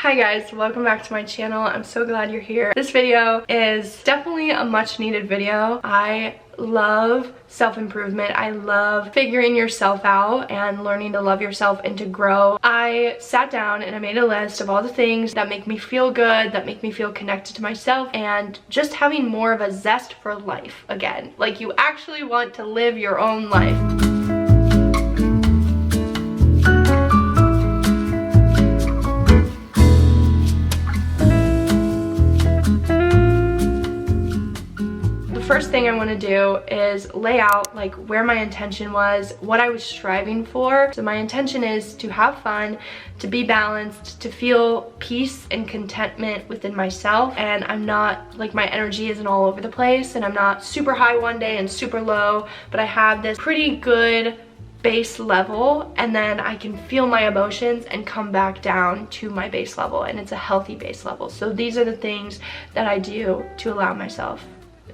Hi guys, welcome back to my channel. I'm so glad you're here. This video is definitely a much needed video. I love self-improvement. I love figuring yourself out and learning to love yourself and to grow. I sat down and I made a list of all the things that make me feel good, that make me feel connected to myself, and just having more of a zest for life again. Like you actually want to live your own life. First thing I want to do is lay out like where my intention was, what I was striving for. So my intention is to have fun, to be balanced, to feel peace and contentment within myself, and I'm not like, my energy isn't all over the place and I'm not super high one day and super low, but I have this pretty good base level, and then I can feel my emotions and come back down to my base level, and it's a healthy base level. So these are the things that I do to allow myself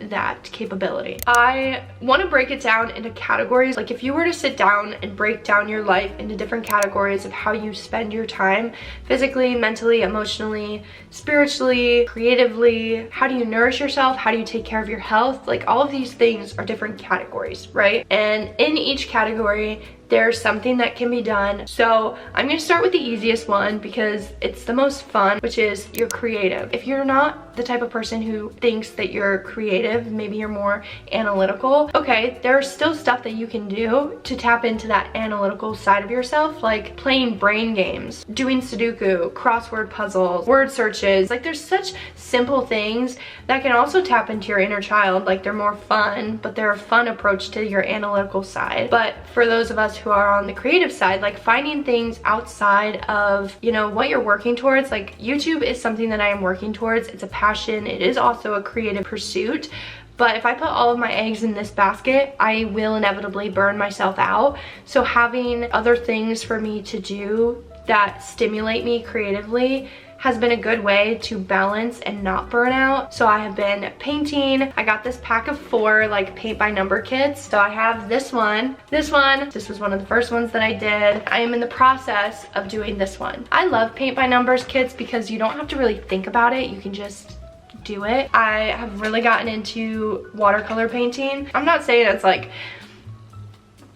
that capability. I want to break it down into categories. Like if you were to sit down and break down your life into different categories of how you spend your time physically, mentally, emotionally, spiritually, creatively, how do you nourish yourself, how do you take care of your health, like all of these things are different categories, right? And in each category there's something that can be done. So I'm going to start with the easiest one because it's the most fun, which is you're creative. If you're not the type of person who thinks that you're creative, maybe you're more analytical, okay, there's still stuff that you can do to tap into that analytical side of yourself, like playing brain games, doing Sudoku, crossword puzzles, word searches. Like there's such simple things that can also tap into your inner child. Like they're more fun, but they're a fun approach to your analytical side. But for those of us who are on the creative side, like finding things outside of, you know, what you're working towards. Like YouTube is something that I am working towards. It's a passion. It is also a creative pursuit. But if I put all of my eggs in this basket, I will inevitably burn myself out. So having other things for me to do that stimulate me creatively has been a good way to balance and not burn out. So I have been painting. I got this pack of 4 like paint by number kits. So I have this one. This was one of the first ones that I did. I am in the process of doing this one. I love paint by numbers kits because you don't have to really think about it. You can just do it. I have really gotten into watercolor painting. I'm not saying it's like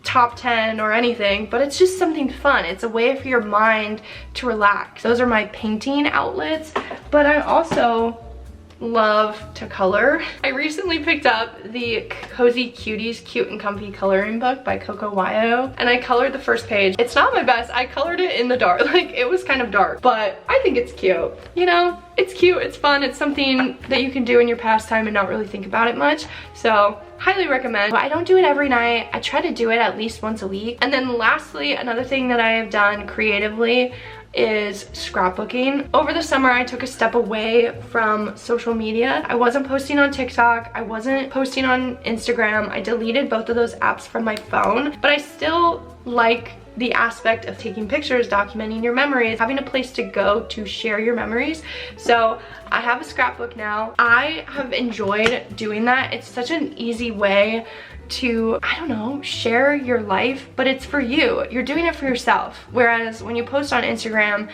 top 10 or anything, but it's just something fun. It's a way for your mind to relax. Those are my painting outlets, but I also love to color. I recently picked up the Cozy Cuties Cute and Comfy coloring book by Coco Wyo, and I colored the first page. It's not my best. I colored it in the dark. Like it was kind of dark, but I think it's cute. You know, it's cute, it's fun, it's something that you can do in your pastime and not really think about it much. So highly recommend. I don't do it every night. I try to do it at least once a week. And then lastly, another thing that I have done creatively is scrapbooking. Over the summer, I took a step away from social media. I wasn't posting on TikTok. I wasn't posting on Instagram. I deleted both of those apps from my phone, but I still like the aspect of taking pictures, documenting your memories, having a place to go to share your memories. So I have a scrapbook now. I have enjoyed doing that. It's such an easy way to, I don't know, share your life, but it's for you. You're doing it for yourself. Whereas when you post on Instagram,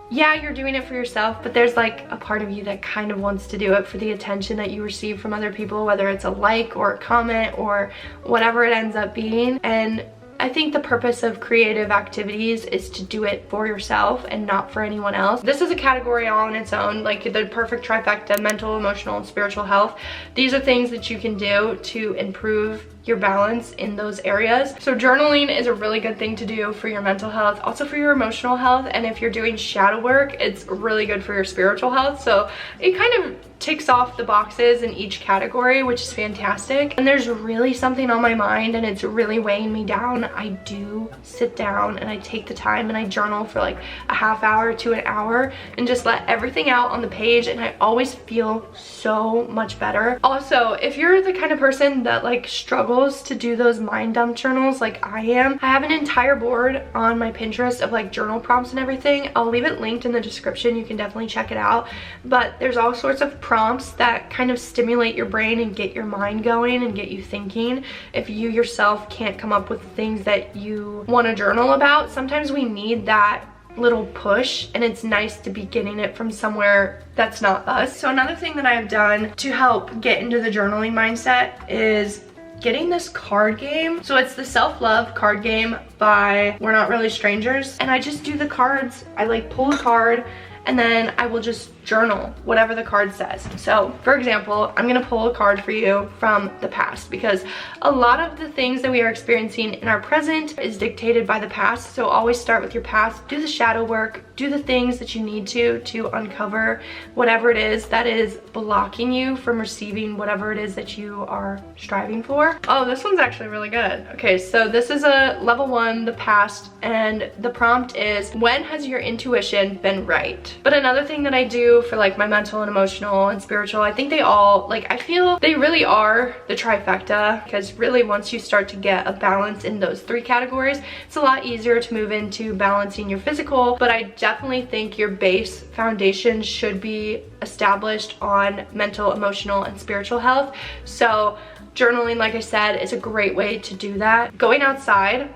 yeah, you're doing it for yourself, but there's like a part of you that kind of wants to do it for the attention that you receive from other people, whether it's a like or a comment or whatever it ends up being. And I think the purpose of creative activities is to do it for yourself and not for anyone else. This is a category all on its own, like the perfect trifecta: mental, emotional, and spiritual health. These are things that you can do to improve your balance in those areas. So journaling is a really good thing to do for your mental health, also for your emotional health, and if you're doing shadow work, it's really good for your spiritual health. So it kind of ticks off the boxes in each category, which is fantastic. And there's really something on my mind and it's really weighing me down, I do sit down and I take the time and I journal for like a half hour to an hour and just let everything out on the page, and I always feel so much better. Also, if you're the kind of person that like struggles to do those mind dump journals like I am, I have an entire board on my Pinterest of like journal prompts and everything. I'll leave it linked in the description. You can definitely check it out. But there's all sorts of prompts that kind of stimulate your brain and get your mind going and get you thinking. If you yourself can't come up with things that you want to journal about, sometimes we need that little push, and it's nice to be getting it from somewhere that's not us. So another thing that I have done to help get into the journaling mindset is getting this card game. So it's the self-love card game by We're Not Really Strangers, and I just do the cards. I like pull a card and then I will just journal whatever the card says. So for example, I'm gonna pull a card for you from the past, because a lot of the things that we are experiencing in our present is dictated by the past. So always start with your past, do the shadow work, do the things that you need to uncover whatever it is that is blocking you from receiving whatever it is that you are striving for. Oh, this one's actually really good. Okay, so this is a level 1, the past, and the prompt is, when has your intuition been right? But another thing that I do for like my mental and emotional and spiritual, I think they all, like, I feel they really are the trifecta, because really once you start to get a balance in those 3 categories, it's a lot easier to move into balancing your physical. But I definitely think your base foundation should be established on mental, emotional, and spiritual health. So journaling, like I said, is a great way to do that. Going outside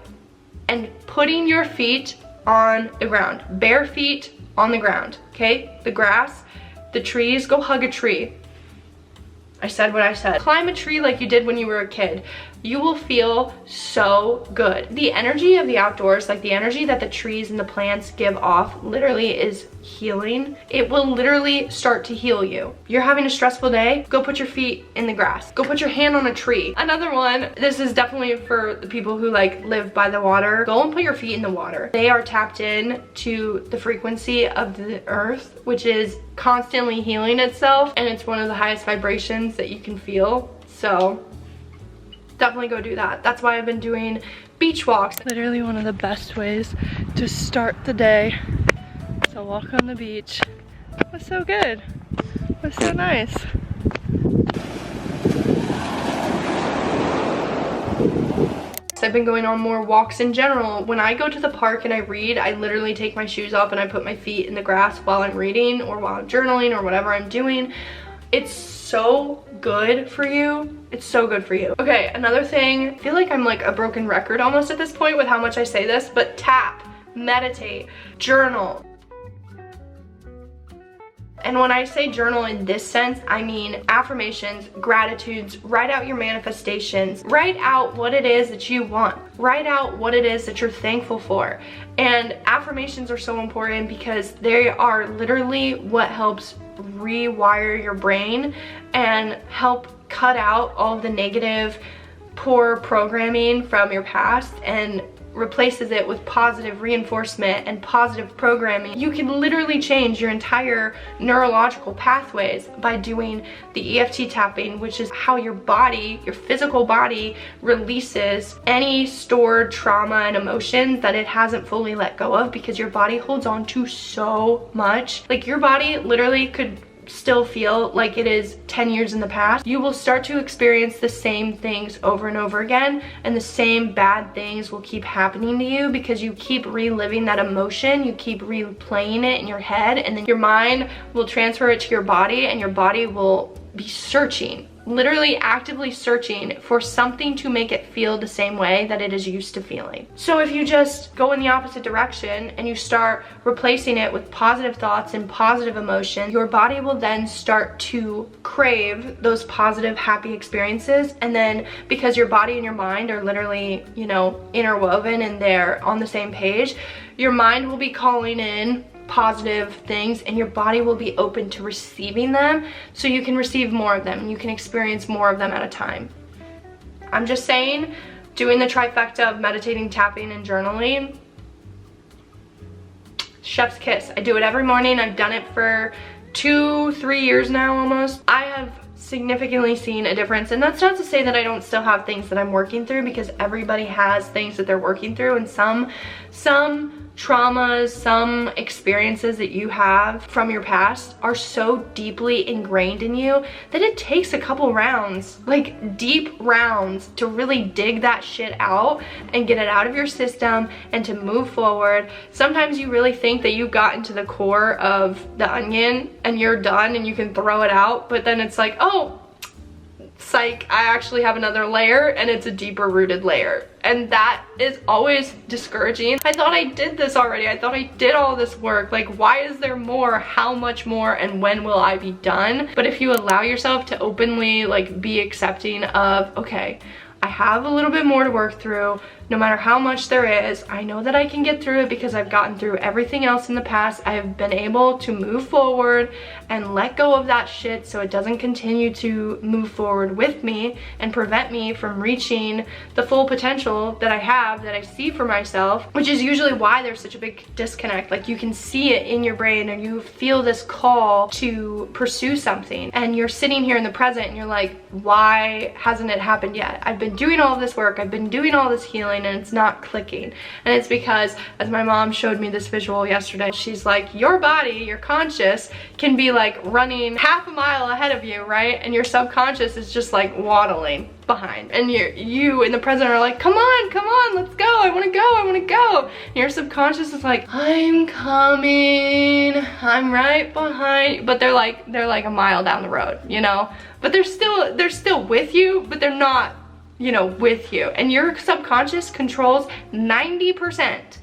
and putting your feet on the ground, bare feet on the ground, okay? The grass, the trees, go hug a tree. I said what I said. Climb a tree like you did when you were a kid. You will feel so good. The energy of the outdoors, like the energy that the trees and the plants give off, literally is healing. It will literally start to heal you. You're having a stressful day, go put your feet in the grass. Go put your hand on a tree. Another one, this is definitely for the people who like live by the water. Go and put your feet in the water. They are tapped in to the frequency of the earth, which is constantly healing itself, and it's one of the highest vibrations that you can feel. So definitely go do that. That's why I've been doing beach walks. Literally one of the best ways to start the day. So walk on the beach. It was so good. It was so nice. I've been going on more walks in general. When I go to the park and I read, I literally take my shoes off and I put my feet in the grass while I'm reading or while I'm journaling or whatever I'm doing. It's so good for you. It's so good for you. Okay, another thing, I feel like I'm like a broken record almost at this point with how much I say this, but tap, meditate, journal. And when I say journal in this sense, I mean affirmations, gratitudes, write out your manifestations, write out what it is that you want, write out what it is that you're thankful for. And affirmations are so important because they are literally what helps rewire your brain and help cut out all of the negative, poor programming from your past and replaces it with positive reinforcement and positive programming. You can literally change your entire neurological pathways by doing the EFT tapping, which is how your body, your physical body, releases any stored trauma and emotions that it hasn't fully let go of, because your body holds on to so much. Like, your body literally could still feel like it is 10 years in the past. You will start to experience the same things over and over again, and the same bad things will keep happening to you because you keep reliving that emotion, you keep replaying it in your head, and then your mind will transfer it to your body, and your body will be searching, literally actively searching for something to make it feel the same way that it is used to feeling. So if you just go in the opposite direction and you start replacing it with positive thoughts and positive emotion, your body will then start to crave those positive, happy experiences. And then because your body and your mind are literally, you know, interwoven and they're on the same page, your mind will be calling in positive things and your body will be open to receiving them, so you can receive more of them and you can experience more of them at a time. I'm just saying, doing the trifecta of meditating, tapping, and journaling, chef's kiss. I do it every morning. I've done it for 2-3 years now almost. I have significantly seen a difference, and that's not to say that I don't still have things that I'm working through, because everybody has things that they're working through, and some traumas, some experiences that you have from your past are so deeply ingrained in you that it takes a couple rounds, like deep rounds, to really dig that shit out and get it out of your system and to move forward. Sometimes you really think that you got into the core of the onion and you're done and you can throw it out, but then it's like, oh, psych, I actually have another layer, and it's a deeper rooted layer. And that is always discouraging. I thought I did this already. I thought I did all this work. Like, why is there more? How much more? And when will I be done? But if you allow yourself to openly like be accepting of, okay, I have a little bit more to work through. No matter how much there is, I know that I can get through it because I've gotten through everything else in the past. I have been able to move forward and let go of that shit so it doesn't continue to move forward with me and prevent me from reaching the full potential that I have, that I see for myself, which is usually why there's such a big disconnect. Like, you can see it in your brain and you feel this call to pursue something, and you're sitting here in the present and you're like, why hasn't it happened yet? I've been doing all this work, I've been doing all this healing, and it's not clicking. And it's because, as my mom showed me this visual yesterday, she's like, your body, your conscious, can be like running half a mile ahead of you, right? And your subconscious is just like waddling behind. And you in the present are like, come on, let's go, I wanna go. And your subconscious is like, I'm coming, I'm right behind. But they're like a mile down the road, you know? But they're still with you, but they're not, you know, with you. And your subconscious controls 90%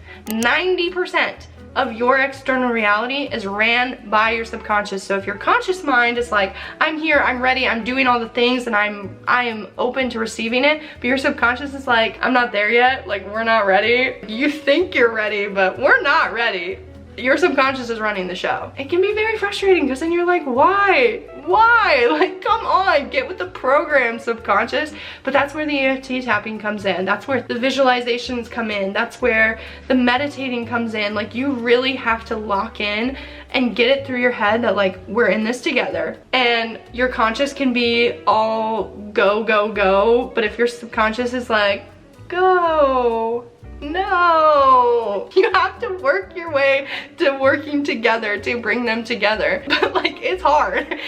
of your external reality is ran by your subconscious. So if your conscious mind is like, I'm here, I'm ready, I'm doing all the things, and I am open to receiving it, but your subconscious is like, I'm not there yet, like, we're not ready. You think you're ready, but we're not ready. Your subconscious is running the show. It can be very frustrating because then you're like, why? Like, come on, get with the program, subconscious. But that's where the EFT tapping comes in. That's where the visualizations come in. That's where the meditating comes in. Like, you really have to lock in and get it through your head that, like, we're in this together. And your conscious can be all go, but if your subconscious is like, go, no, you have to work your way to working together to bring them together. But like, it's hard,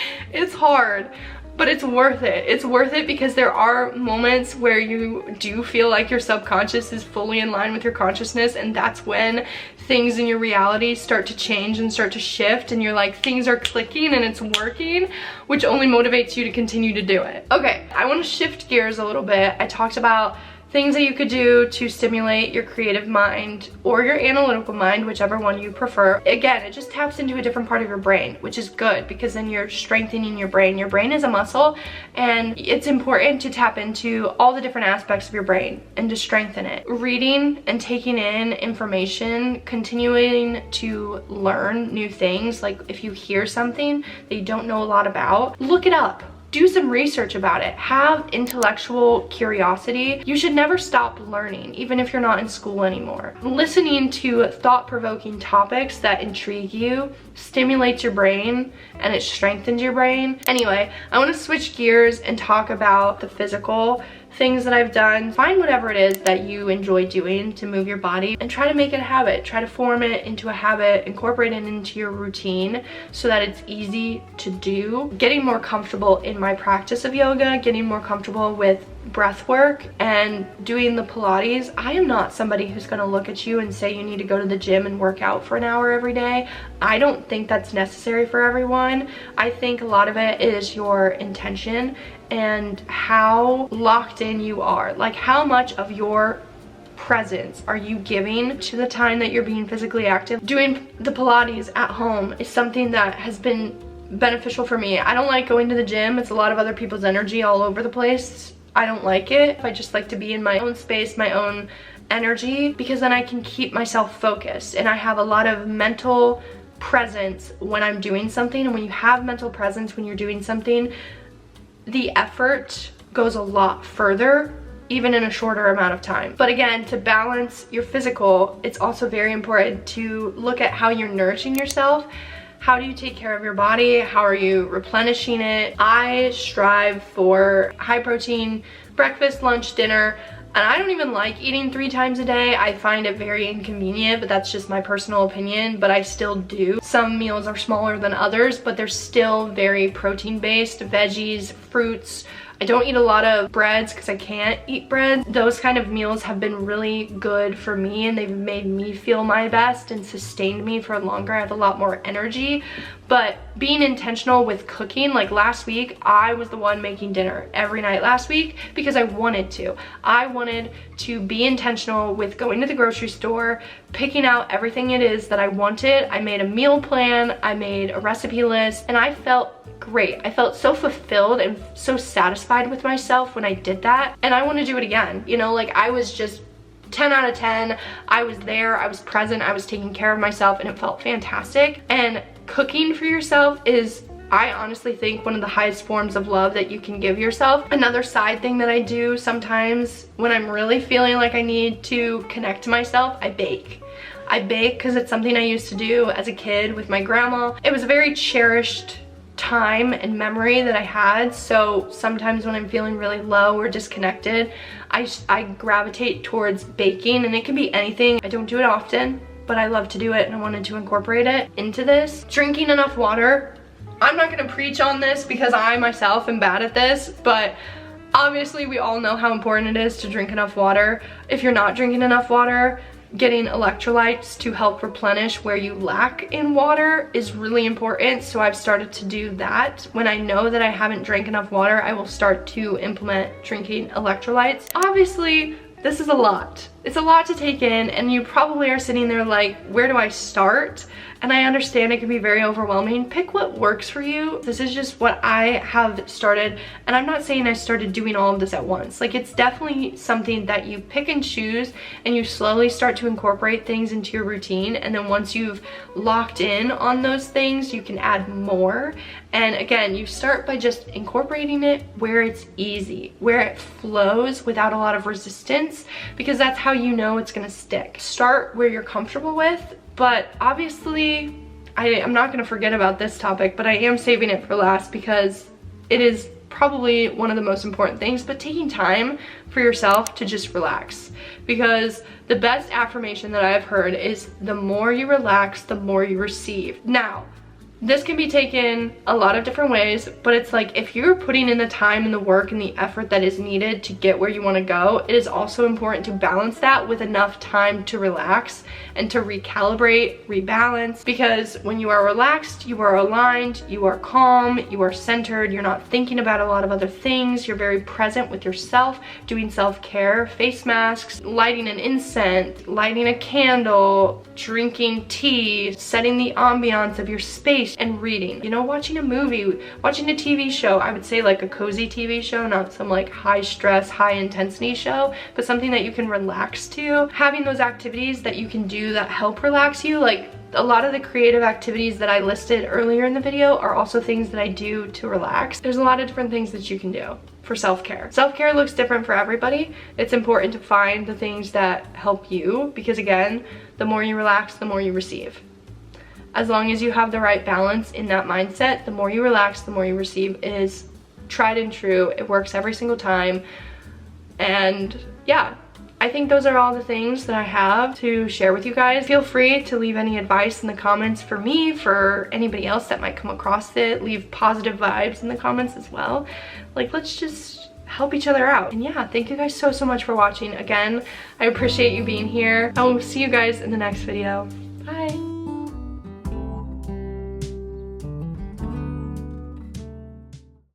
but it's worth it. It's worth it because there are moments where you do feel like your subconscious is fully in line with your consciousness, and that's when things in your reality start to change and start to shift, and you're like, things are clicking and it's working, which only motivates you to continue to do it. Okay, I want to shift gears a little bit. I talked about things that you could do to stimulate your creative mind or your analytical mind, whichever one you prefer. Again, it just taps into a different part of your brain, which is good because then you're strengthening your brain. Your brain is a muscle, and it's important to tap into all the different aspects of your brain and to strengthen it. Reading and taking in information, continuing to learn new things. Like, if you hear something that you don't know a lot about, look it up. Do some research about it. Have intellectual curiosity. You should never stop learning, even if you're not in school anymore. Listening to thought-provoking topics that intrigue you stimulates your brain and it strengthens your brain. Anyway, I want to switch gears and talk about the physical things that I've done. Find whatever it is that you enjoy doing to move your body and try to make it a habit. Try to form it into a habit, incorporate it into your routine so that it's easy to do. Getting more comfortable in my practice of yoga, getting more comfortable with breath work and doing the Pilates. I am not somebody who's going to look at you and say you need to go to the gym and work out for an hour every day. I don't think that's necessary for everyone. I think a lot of it is your intention and how locked in you are. Like, how much of your presence are you giving to the time that you're being physically active? Doing the Pilates at home is something that has been beneficial for me. I don't like going to the gym. It's a lot of other people's energy all over the place. I don't like it. I just like to be in my own space, my own energy, because then I can keep myself focused and I have a lot of mental presence when I'm doing something. And when you have mental presence when you're doing something, the effort goes a lot further, even in a shorter amount of time. But again, to balance your physical, it's also very important to look at how you're nourishing yourself. How do you take care of your body? How are you replenishing it? I strive for high protein breakfast, lunch, dinner, and I don't even like eating 3 times a day. I find it very inconvenient, but that's just my personal opinion, but I still do. Some meals are smaller than others, but they're still very protein based, veggies, fruits, I don't eat a lot of breads because I can't eat bread. Those kind of meals have been really good for me, and they've made me feel my best and sustained me for longer. I have a lot more energy. But being intentional with cooking, like last week, I was the one making dinner every night last week because I wanted to. I wanted to be intentional with going to the grocery store, picking out everything it is that I wanted. I made a meal plan, I made a recipe list, and I felt great. I felt so fulfilled and so satisfied with myself when I did that. And I want to do it again. You know, like I was just 10 out of 10. I was there, I was present, I was taking care of myself, and it felt fantastic. And cooking for yourself is, I honestly think, one of the highest forms of love that you can give yourself. Another side thing that I do sometimes when I'm really feeling like I need to connect to myself, I bake. I bake because it's something I used to do as a kid with my grandma. It was a very cherished time and memory that I had, so sometimes when I'm feeling really low or disconnected, I gravitate towards baking, and it can be anything. I don't do it often, but I love to do it, and I wanted to incorporate it into this. Drinking enough water. I'm not gonna preach on this because I myself am bad at this, but obviously we all know how important it is to drink enough water. If you're not drinking enough water, getting electrolytes to help replenish where you lack in water is really important. So I've started to do that. When I know that I haven't drank enough water, I will start to implement drinking electrolytes. Obviously, this is a lot. It's a lot to take in, and you probably are sitting there like, where do I start? And I understand it can be very overwhelming. Pick what works for you. This is just what I have started, and I'm not saying I started doing all of this at once. Like, it's definitely something that you pick and choose, and you slowly start to incorporate things into your routine, and then once you've locked in on those things, you can add more. And again, you start by just incorporating it where it's easy, where it flows without a lot of resistance, because that's how you know it's gonna stick. Start where you're comfortable with, but obviously, I'm not gonna forget about this topic, but I am saving it for last because it is probably one of the most important things. But taking time for yourself to just relax, because the best affirmation that I've heard is the more you relax, the more you receive. Now, this can be taken a lot of different ways, but it's like, if you're putting in the time and the work and the effort that is needed to get where you want to go, it is also important to balance that with enough time to relax and to recalibrate, rebalance, because when you are relaxed, you are aligned, you are calm, you are centered, you're not thinking about a lot of other things, you're very present with yourself, doing self-care, face masks, lighting an incense, lighting a candle, drinking tea, setting the ambiance of your space, and reading. You know, watching a movie, watching a TV show. I would say like a cozy TV show, not some like high stress, high intensity show, but something that you can relax to. Having those activities that you can do that help relax you, like a lot of the creative activities that I listed earlier in the video are also things that I do to relax. There's a lot of different things that you can do for self-care. Self-care looks different for everybody. It's important to find the things that help you, because again, the more you relax, the more you receive. As long as you have the right balance in that mindset, the more you relax, the more you receive. It is tried and true. It works every single time. And yeah, I think those are all the things that I have to share with you guys. Feel free to leave any advice in the comments for me, for anybody else that might come across it. Leave positive vibes in the comments as well. Like, let's just help each other out. And yeah, thank you guys so much for watching. Again, I appreciate you being here. I will see you guys in the next video. Bye.